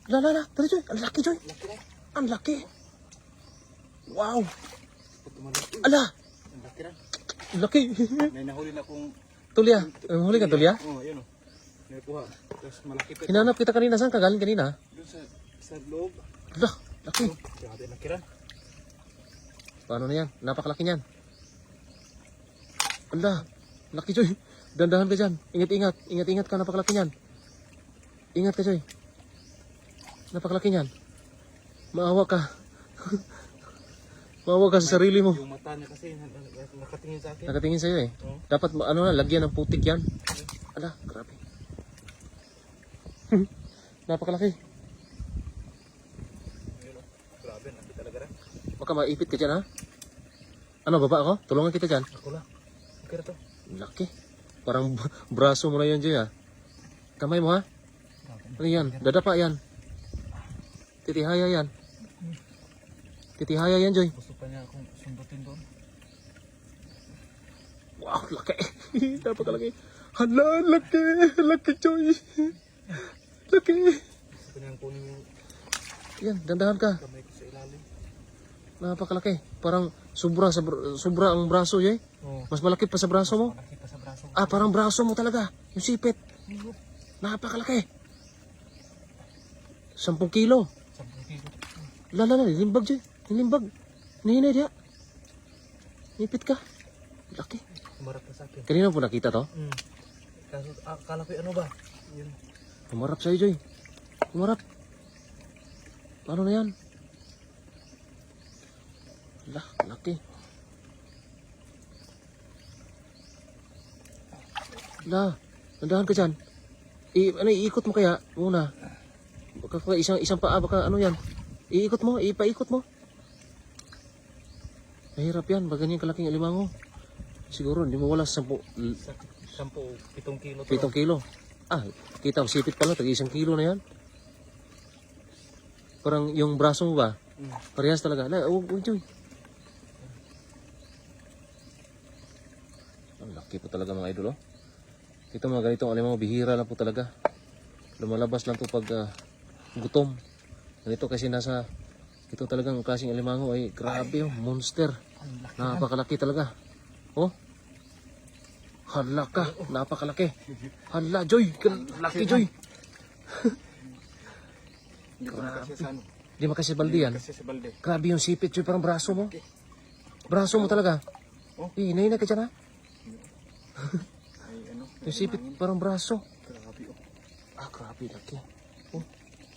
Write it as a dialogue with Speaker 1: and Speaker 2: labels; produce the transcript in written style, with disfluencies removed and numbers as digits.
Speaker 1: La. Tara, Joy. Ang laki, Joy.
Speaker 2: Laki na.
Speaker 1: Ang laki. Wow.
Speaker 2: Pag tumalaki.
Speaker 1: Ala.
Speaker 2: Ang laki na.
Speaker 1: Ang laki.
Speaker 2: May nahuli na akong...
Speaker 1: Tulya. Huli ka, Tulya?
Speaker 2: Oo, yun o. Nakuha. Tapos malaki pa.
Speaker 1: Hinanap kita kanina. Saan ka galing kanina?
Speaker 2: Doon sa loob.
Speaker 1: Ala. Laki.
Speaker 2: Grabe, laki na.
Speaker 1: Paano na yan? Napakalaki niyan. Ala. Laki, Joy. Dandahan ka dyan. Ingat-ingat. Ingat-ingat ka. Napakalaki niyan. Ingat ka, Joy. Napakalaki niyan. Maawa ka. Maawa ka sa sarili mo.
Speaker 2: Yung mata niya kasi nakatingin sa akin.
Speaker 1: Nakatingin sa'yo eh.
Speaker 2: Oo.
Speaker 1: Dapat ano na, lagyan ng putik yan. Ala, grabe. Napakalaki.
Speaker 2: Yun o. Grabe, laki talaga na.
Speaker 1: Baka maipit ka dyan ha. Ano, baba ako? Tulungan kita dyan.
Speaker 2: Ako lang. Okay na to.
Speaker 1: Laki. Parang braso mo na yan, Joy ha. Kamay mo ha. Ano yan? Dadapa yan. Titihaya yan. Titihaya yan, Joy.
Speaker 2: Gusto pa niya akong sundutin doon.
Speaker 1: Wow, laki. Napakalaki. Hala, laki. Laki, Joy. Laki.
Speaker 2: Gusto pa niyang kunin yung
Speaker 1: Yan, dandahan ka.
Speaker 2: kamay ko sa ilalim.
Speaker 1: Napakalaki. Parang sobra ang braso, Joy.
Speaker 2: Oo.
Speaker 1: Mas malaki pa sa braso mo.
Speaker 2: Malaki pa sa braso.
Speaker 1: Ah, parang braso mo talaga. Yung sipit. Napakalaki. 10 kilo.
Speaker 2: 10 kilo.
Speaker 1: Lala, nilimbag, Joy. Nilimbag. Nihinay diya. Nipit ka. Laki.
Speaker 2: Kumarap na sa akin.
Speaker 1: Kanina po nakita to?
Speaker 2: Kaso, akala ko ano ba? Yun.
Speaker 1: Kumarap sa'yo, Joy. Kumarap. Paano na yan? Laki. Nandahan ka dyan. Iikot mo kaya muna. Baka isang paa, baka ano yan. Iikot mo, ipaikot mo. Mahirap yan, baka ganyan kalaking alimango. Siguro, hindi mo wala 10
Speaker 2: 7 kilo to.
Speaker 1: 7 kilo. Ah, kita ko sipit pala, tag 1 kilo na yan. Parang yung braso mo ba? Parehas talaga. Huwag, Joy. Ang laki po talaga mga idol, oh. Ito mga ganitong alimango, bihira lang po talaga. Lumalabas lang to pag gutom. Ganito kasi ito talagang klaseng alimango ay grabe, oh, monster. Napakalaki talaga. Oh. Hala ka, napakalaki. Hala, Joy, laki, Joy.
Speaker 2: Hindi ko na kasi sa ano.
Speaker 1: Di makasi balde yan.
Speaker 2: Kasi sa balde.
Speaker 1: Grabe yung sipit, Joy, parang braso mo. Braso mo talaga.
Speaker 2: Oh.
Speaker 1: Hinay na ka dyan ha.
Speaker 2: Ay ano.
Speaker 1: Yung sipit, parang braso.
Speaker 2: Grabe oh.
Speaker 1: Ah, grabe, laki.